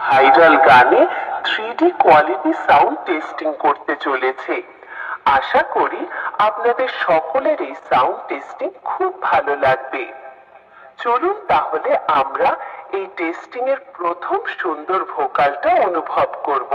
Viral গানে 3D quality sound testing করতে চলেছে। আশা করি আপনাদের সকলের এই সাউন্ড টেস্টিং খুব ভালো লাগবে। চলুন তাহলে আমরা এই টেস্টিং এর প্রথম সুন্দর ভোকালটা অনুভব করব।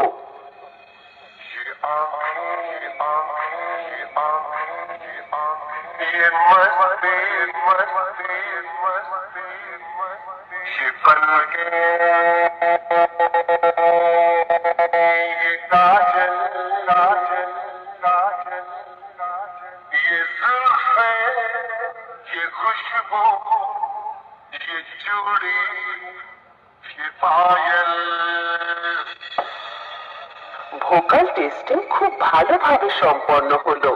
खुशबू ये चूड़ी ये पायल। ভোকাল টেস্টিং খুব ভালোভাবে সম্পন্ন হলো।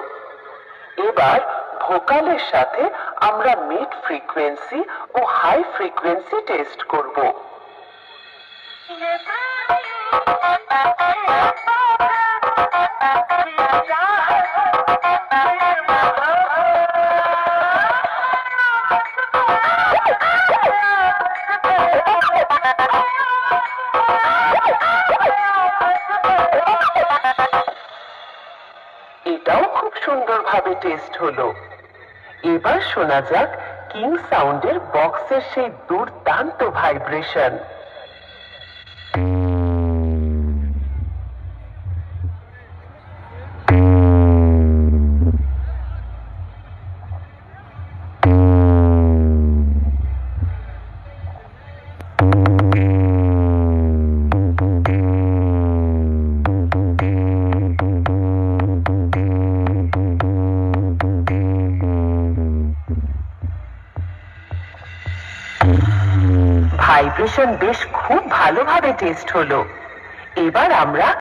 এবার ভোকালের সাথে আমরা মিড ফ্রিকোয়েন্সি ও হাই ফ্রিকোয়েন্সি টেস্ট করব। এটাও খুব সুন্দরভাবে টেস্ট হলো। এবার শোনা যাক কিং সাউন্ডের বক্সের সেই দুর্দান্ত ভাইব্রেশন। ভাইব্রেশন বেশ খুব ভালোভাবে টেস্ট হলো। এবার আমরা